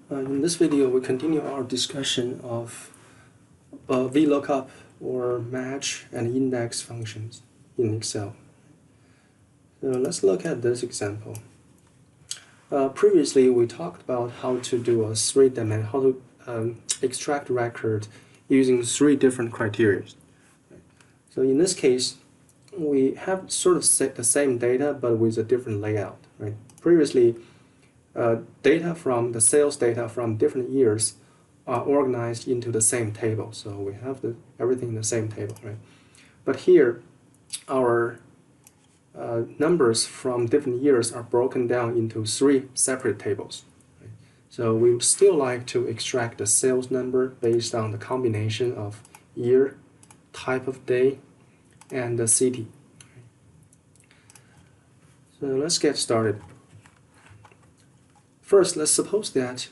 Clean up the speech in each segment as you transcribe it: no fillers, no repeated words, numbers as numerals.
In this video, we continue our discussion of VLOOKUP or match and index functions in Excel. So let's look at this example. Previously, we talked about how to do a how to extract record using 3 different criteria. So in this case, we have sort of the same data but with a different layout. Right? Previously, the sales data from different years are organized into the same table. So we have everything in the same table, right? But here, our numbers from different years are broken down into 3 separate tables. Right? So we would still like to extract the sales number based on the combination of year, type of day, and the city. So let's get started. First, let's suppose that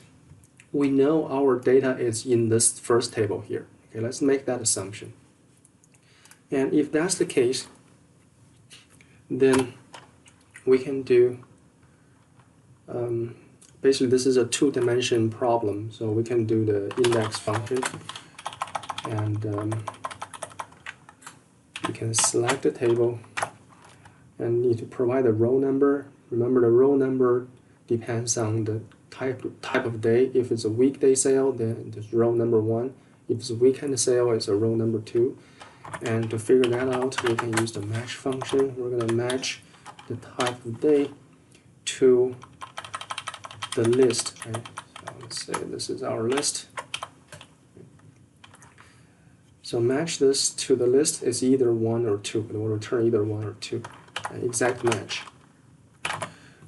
we know our data is in this first table here. Okay, let's make that assumption. And if that's the case, then we can do, basically this is a 2-dimension problem, so we can do the index function, and we can select the table and need to provide a row number. Remember, the row number depends on the type of day. If it's a weekday sale, then it's row number 1. If it's a weekend sale, it's a row number 2. And to figure that out, we can use the match function. We're going to match the type of day to the list. Right? So let's say this is our list. So match this to the list is either 1 or 2. It will return either 1 or 2. An exact match.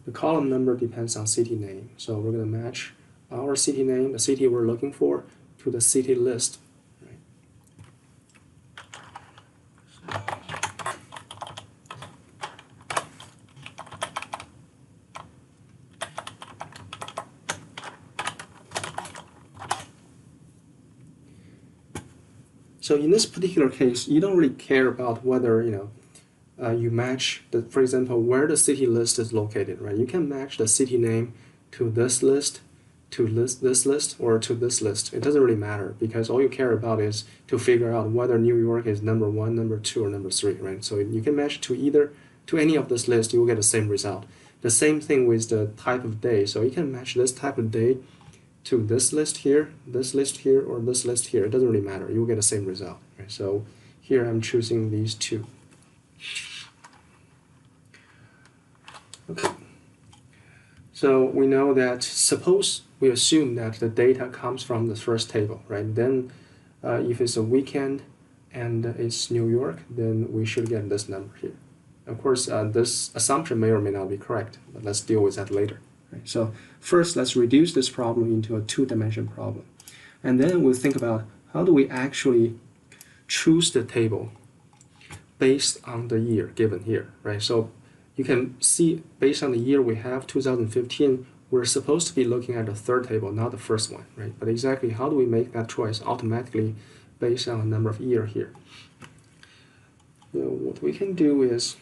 The column number depends on city name. So we're going to match our city name, the city we're looking for, to the city list. Right? So in this particular case, you don't really care about whether you match for example, where the city list is located, right? You can match the city name to this list, to this list, or to this list. It doesn't really matter because all you care about is to figure out whether New York is number 1, number 2, or number 3, right? So you can match to any of this list, you will get the same result. The same thing with the type of day. So you can match this type of day to this list here, or this list here. It doesn't really matter. You will get the same result, right? So here I'm choosing these 2. Okay. So we know that, suppose we assume that the data comes from the first table, right? Then if it's a weekend and it's New York, then we should get this number here. Of course, this assumption may or may not be correct, but let's deal with that later. Right? So first, let's reduce this problem into a 2-dimension problem. And then we'll think about how do we actually choose the table based on the year given here, right? So you can see based on the year we have, 2015, we're supposed to be looking at the third table, not the first one, right? But exactly how do we make that choice automatically based on the number of year here? What we can do is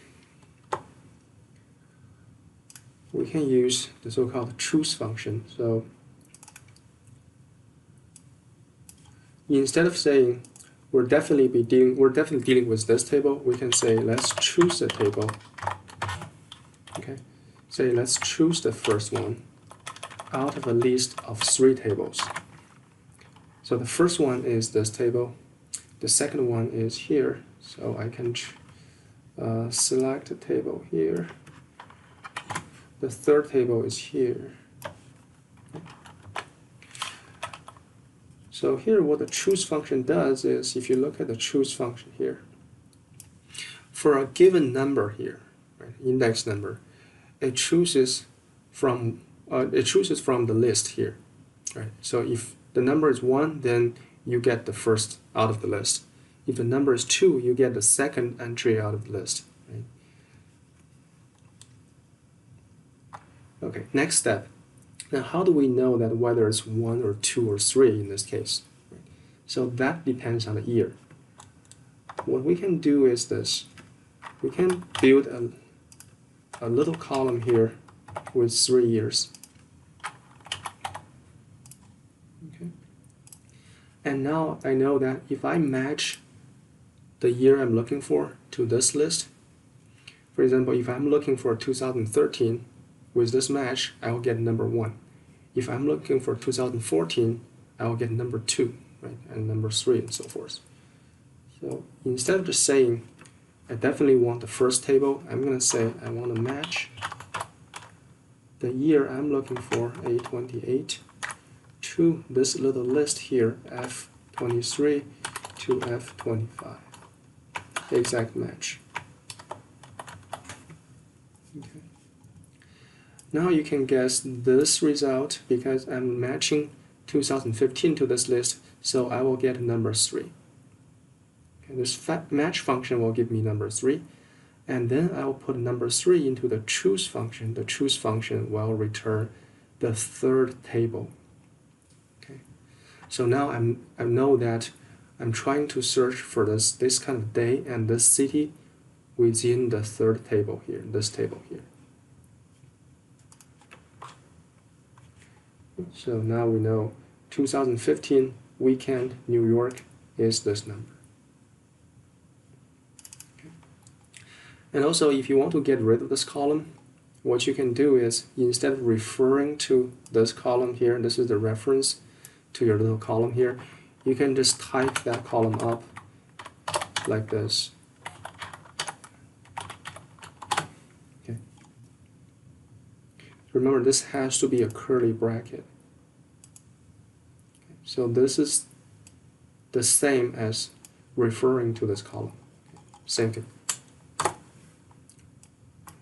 we can use the so-called choose function. So instead of saying we're definitely dealing with this table, we can say let's choose the table. Okay, say let's choose the first one out of a list of 3 tables. So the first one is this table, the second one is here, so I can select a table here, the third table is here. So here what the choose function does is, if you look at the choose function here, for a given number here, right, index number, it chooses from the list here, right? So if the number is 1, then you get the first out of the list. If the number is 2, you get the second entry out of the list. Right? Okay, next step. Now, how do we know that whether it's 1 or 2 or 3 in this case? Right? So that depends on the year. What we can do is this. We can build a little column here with 3 years. And now I know that if I match the year I'm looking for to this list, for example, if I'm looking for 2013 with this match, I will get number 1. If I'm looking for 2014, I will get number 2, right, and number 3, and so forth. So instead of just saying I definitely want the first table, I'm going to say I want to match the year I'm looking for, A28, to this little list here, F23 to F25. Exact match. Okay. Now you can guess this result because I'm matching 2015 to this list, so I will get number 3. Okay, this match function will give me number 3, and then I will put number 3 into the choose function. The choose function will return the third table. Okay, so now I know that I'm trying to search for this kind of day and this city within the third table here, this table here. So now we know 2015 weekend New York is this number. Okay. And also, if you want to get rid of this column, what you can do is, instead of referring to this column here, this is the reference to your little column here, you can just type that column up like this. Okay. Remember, this has to be a curly bracket. Okay. So this is the same as referring to this column. Okay. Same thing.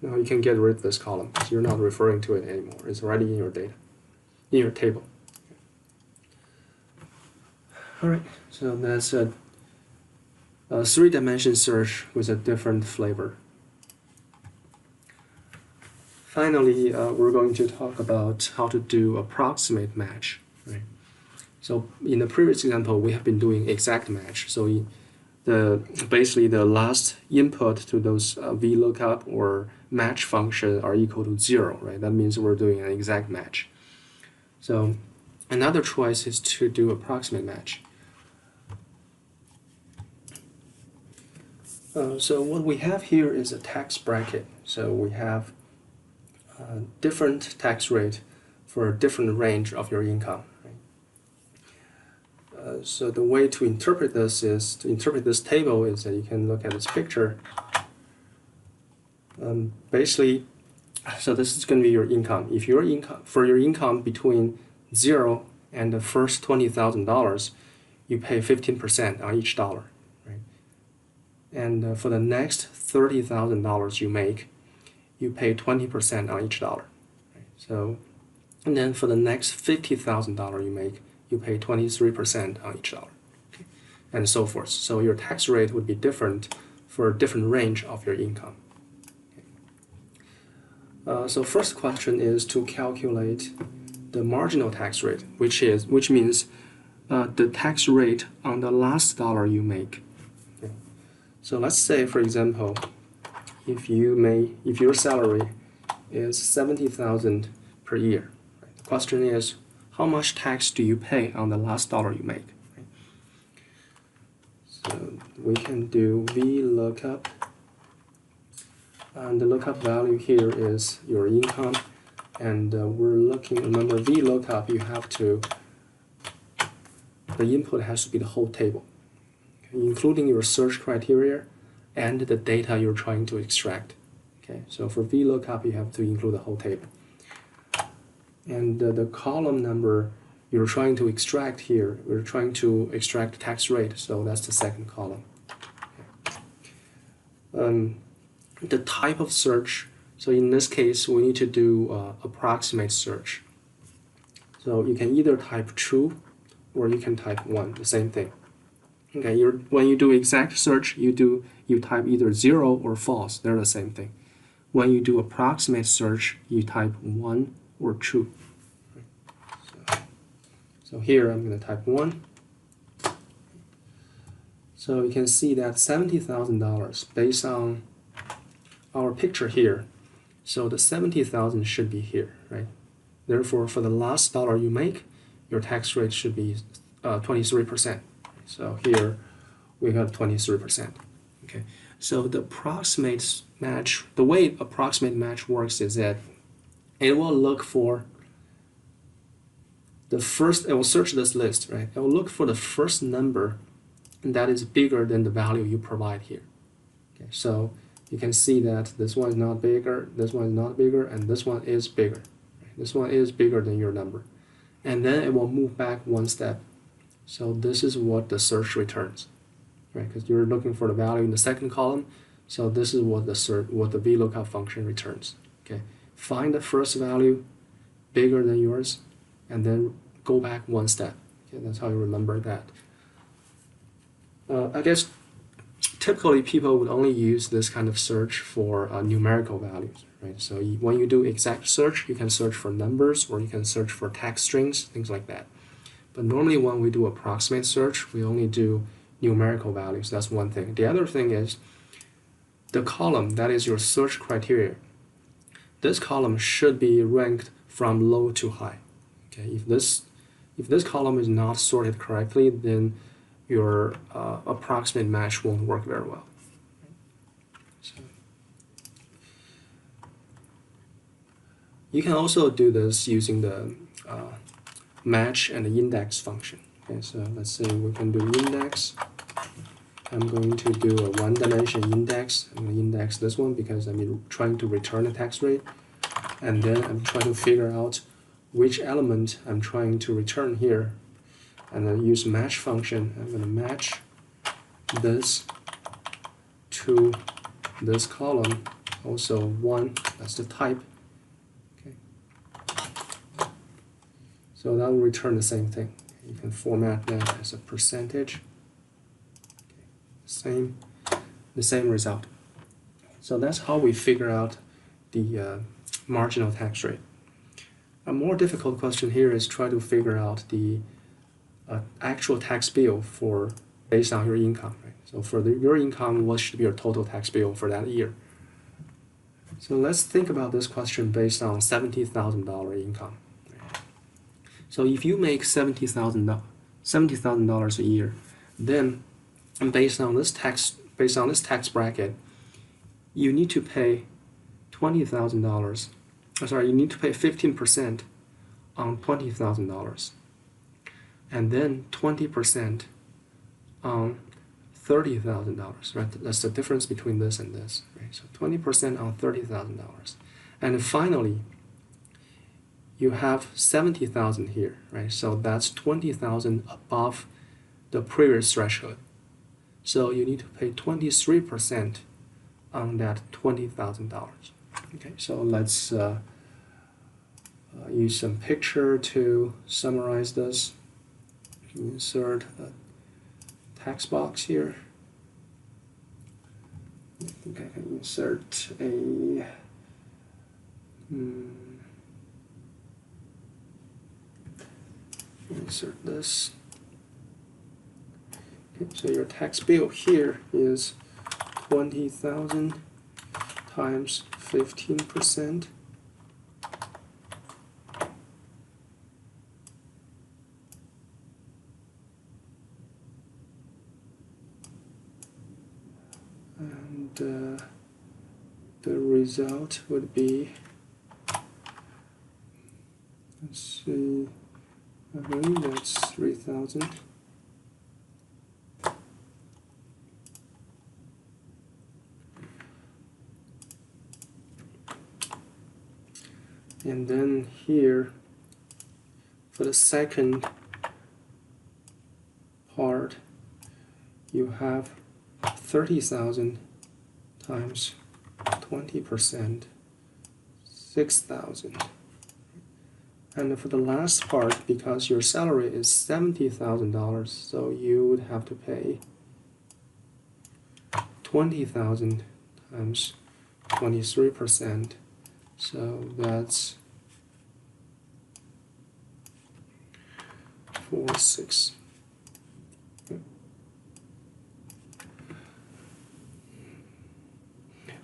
Now you can get rid of this column because you're not referring to it anymore. It's already in your data, in your table. Alright, so that's a 3-dimension search with a different flavor. Finally, we're going to talk about how to do approximate match. Right? So in the previous example, we have been doing exact match. So basically the last input to those VLOOKUP or match function are equal to 0. Right? That means we're doing an exact match. So another choice is to do approximate match. So what we have here is a tax bracket. So we have different tax rate for a different range of your income. Right? So the way to interpret this table is that you can look at this picture. Basically, so this is going to be your income. If your income between 0 and the first $20,000, you pay 15% on each dollar. And for the next $30,000 you make, you pay 20% on each dollar. Right? So, and then for the next $50,000 you make, you pay 23% on each dollar, okay? And so forth. So your tax rate would be different for a different range of your income. Okay. So first question is to calculate the marginal tax rate, which means the tax rate on the last dollar you make. So let's say, for example, if your salary is $70,000 per year, right? The question is, how much tax do you pay on the last dollar you make? Right? So we can do VLOOKUP, and the lookup value here is your income, and we're looking. Remember, VLOOKUP, the input has to be the whole table, including your search criteria and the data you're trying to extract. Okay, so for VLOOKUP, you have to include the whole table. And the column number you're trying to extract here, we're trying to extract tax rate, so that's the second column. Okay. The type of search, so in this case, we need to do approximate search. So you can either type true or you can type 1, the same thing. Okay, when you do exact search, you type either 0 or false. They're the same thing. When you do approximate search, you type 1 or true. So here I'm going to type 1. So you can see that $70,000 based on our picture here. So the 70,000 should be here, right? Therefore, for the last dollar you make, your tax rate should be 23%. So here we got 23%. Okay, so the approximate match, the way approximate match works is that it will look for the first, it will search this list, right? It will look for the first number that is bigger than the value you provide here. Okay, so you can see that this one is not bigger, this one is not bigger, and this one is bigger. Right? This one is bigger than your number. And then it will move back one step. So this is what the search returns, right? Because you're looking for the value in the second column. So this is what the VLOOKUP function returns. Okay, find the first value bigger than yours, and then go back one step. Okay, that's how you remember that. I guess typically people would only use this kind of search for numerical values, right? So when you do exact search, you can search for numbers or you can search for text strings, things like that. But normally when we do approximate search, we only do numerical values. That's one thing. The other thing is the column, that is your search criteria. This column should be ranked from low to high. Okay, if this column is not sorted correctly, then your approximate match won't work very well. So you can also do this using the match and the index function. Okay, so let's say we can do index. I'm going to do a one-dimension index. I'm going to index this one because I'm trying to return a text rate, and then I'm trying to figure out which element I'm trying to return here, and then use match function. I'm going to match this to this column, also 1, that's the type. Okay. So that will return the same thing. You can format that as a percentage. Okay. The same result. So that's how we figure out the marginal tax rate. A more difficult question here is try to figure out the actual tax bill based on your income. Right? So for your income, what should be your total tax bill for that year? So let's think about this question based on $70,000 income. Right? So if you make $70,000 a year, then based on this tax bracket, you need to pay $20,000. Sorry, you need to pay 15% on $20,000, and then 20% on $30,000. Right, that's the difference between this and this. Right, so 20% on $30,000, and finally, you have 70,000 here. Right, so that's 20,000 above the previous threshold. So you need to pay 23% on that $20,000. Okay, so let's use some picture to summarize this. Insert a text box here. I think I can insert a insert this. Okay, so your tax bill here is 20,000 times 15%. And the result would be, let's see, I believe that's 3,000. And then here, for the second part, you have 30,000 times 20%, 6,000. And for the last part, because your salary is $70,000, so you would have to pay 20,000 times 23%. So that's 4,600.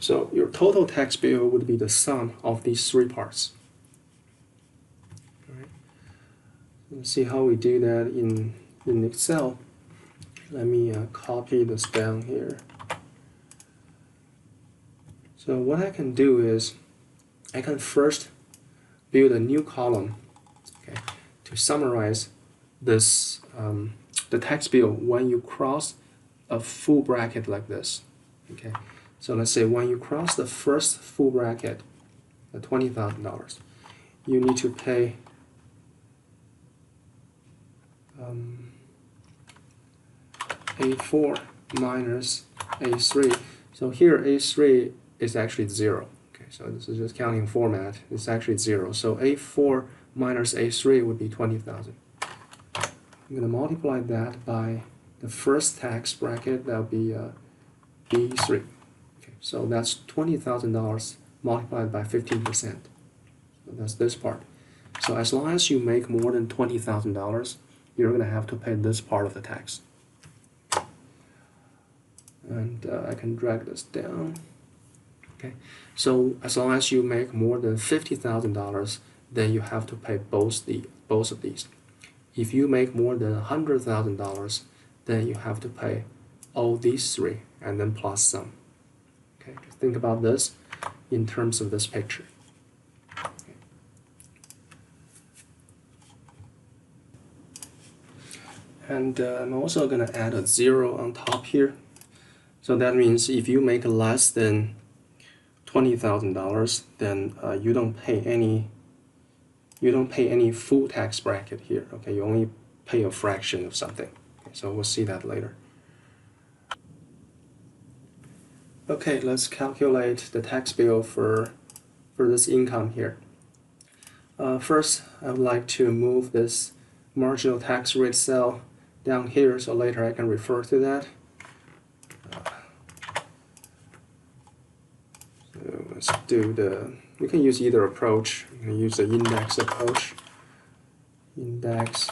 So your total tax bill would be the sum of these three parts. All right. Let's see how we do that in in Excel, let me copy this down here. So what I can do is I can first build a new column, okay, to summarize this the tax bill when you cross a full bracket like this. Okay, so let's say when you cross the first full bracket, the $20,000, you need to pay A4 minus A3. So here A3 is actually 0. Okay, so this is just counting format. It's actually 0. So A4 minus A3 would be 20,000. I'm going to multiply that by the first tax bracket. That would be B3. Okay, so that's $20,000 multiplied by 15%. So that's this part. So as long as you make more than $20,000, you're going to have to pay this part of the tax. And I can drag this down. Okay, so as long as you make more than $50,000, then you have to pay both of these. If you make more than $100,000, then you have to pay all these three and then plus some. Okay, think about this in terms of this picture. Okay. And I'm also going to add a 0 on top here. So that means if you make less than $20,000, then you don't pay any full tax bracket here. Okay, you only pay a fraction of something. Okay, so we'll see that later. Okay, let's calculate the tax bill for this income here. First, I would like to move this marginal tax rate cell down here, so later I can refer to that. So let's do we can use either approach. We can use the index approach. Index.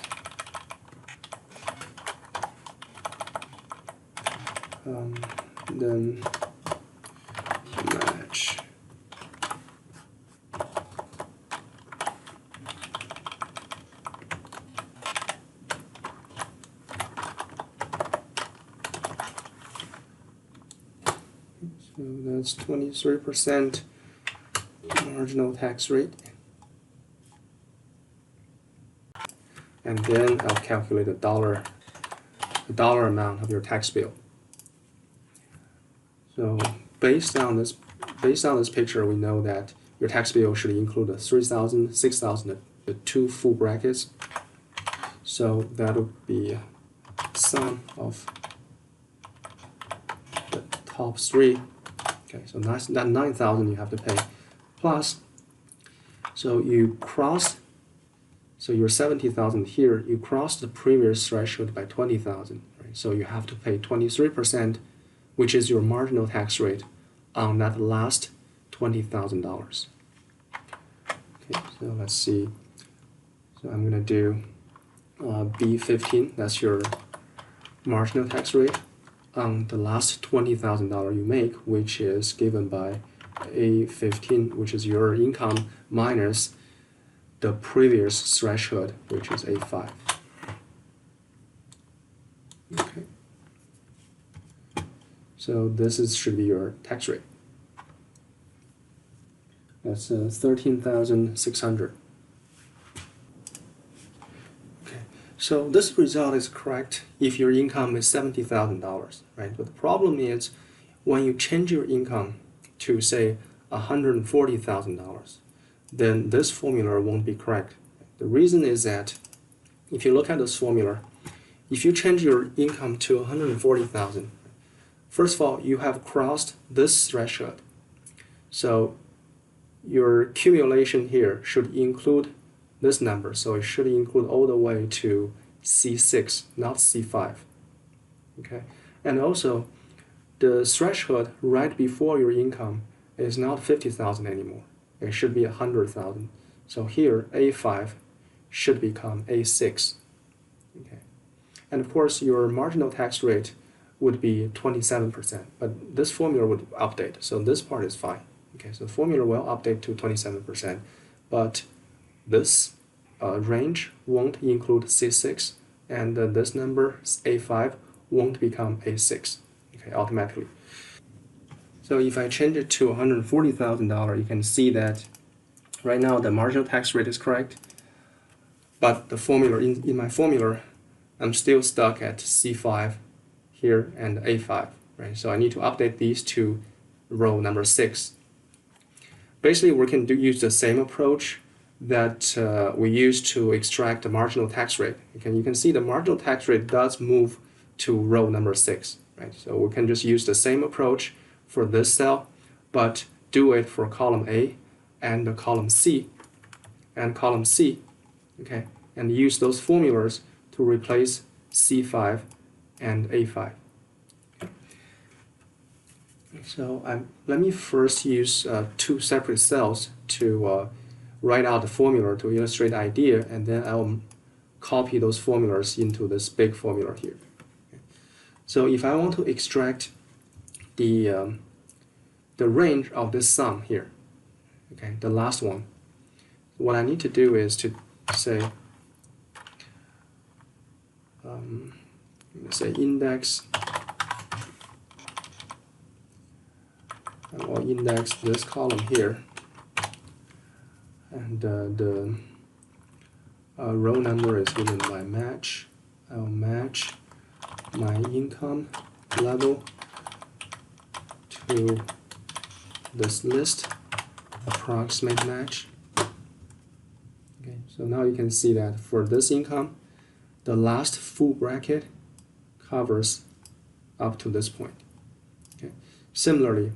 Then match. So that's 23% marginal tax rate. And then I'll calculate the dollar amount of your tax bill. So based on this picture, we know that your tax bill should include the 3,000, 6,000, the two full brackets. So that would be sum of the top three. Okay, so that 9,000 you have to pay plus. So you cross. So your 70,000 here, you cross the previous threshold by 20,000. Right? So you have to pay 23%, which is your marginal tax rate on that last $20,000. Okay, so let's see. So I'm going to do B15, that's your marginal tax rate on the last $20,000 you make, which is given by A15, which is your income minus the previous threshold, which is A5. Okay. So this should be your tax rate. That's 13,600. Okay. So this result is correct if your income is $70,000, right? But the problem is when you change your income to say $140,000, then this formula won't be correct. The reason is that if you look at this formula, if you change your income to 140,000, first of all, you have crossed this threshold. So your accumulation here should include this number. So it should include all the way to C6, not C5. Okay, and also the threshold right before your income is not 50,000 anymore. It should be 100,000. So here A5 should become A6. Okay, and of course your marginal tax rate would be 27%, but this formula would update. So this part is fine. Okay, so the formula will update to 27%, but this range won't include C6 and this number, A5, won't become A6, okay, automatically. So if I change it to $140,000, you can see that right now the marginal tax rate is correct, but the formula in my formula, I'm still stuck at C5 here and A5, right? So I need to update these to row number 6. Basically, we can use the same approach that we use to extract the marginal tax rate. You can see the marginal tax rate does move to row number 6, right? So we can just use the same approach for this cell, but do it for column A and column C, okay? And use those formulas to replace C5 and A5. So let me first use 2 separate cells to write out the formula to illustrate the idea, and then I'll copy those formulas into this big formula here. So if I want to extract the range of this sum here, okay, the last one, what I need to do is to say, let's say index. I will index this column here, and the row number is given by match. I'll match my income level to this list, approximate match. Okay, so now you can see that for this income, the last full bracket covers up to this point. Okay. Similarly,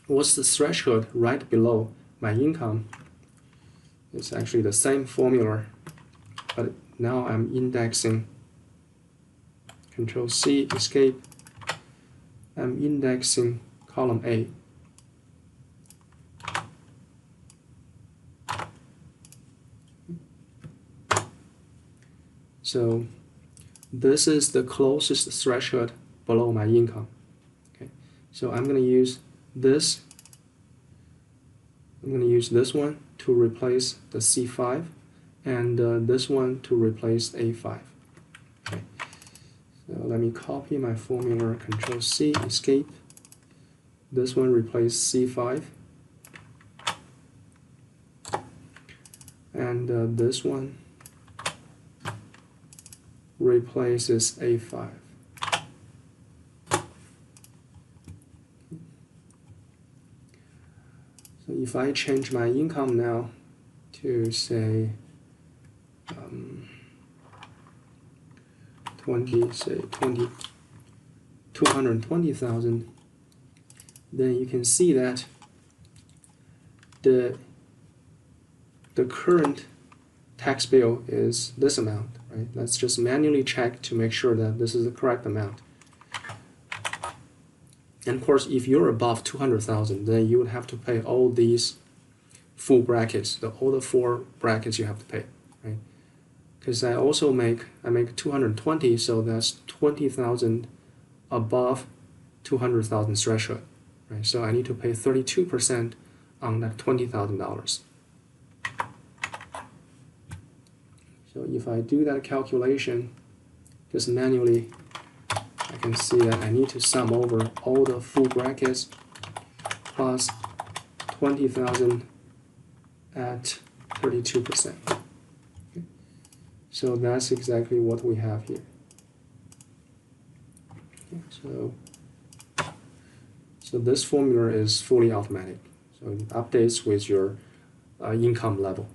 what's the threshold right below my income? It's actually the same formula, but now I'm indexing, Control C, escape. I'm indexing column A. So this is the closest threshold below my income. Okay, so I'm going to use this. I'm going to use this one to replace the C5, and this one to replace A5. Okay, so let me copy my formula, Control C, escape. This one replace C5, and this one replaces A5. So if I change my income now to say 220,000, then you can see that the current tax bill is this amount, right? Let's just manually check to make sure that this is the correct amount. And of course, if you're above 200,000, then you would have to pay all these full brackets, all the 4 brackets you have to pay, right? Because I make 220, so that's 20,000 above 200,000 threshold, right? So I need to pay 32% on that $20,000. So if I do that calculation, just manually, I can see that I need to sum over all the full brackets plus 20,000 at 32%. Okay. So that's exactly what we have here. Okay. So this formula is fully automatic. So it updates with your income level.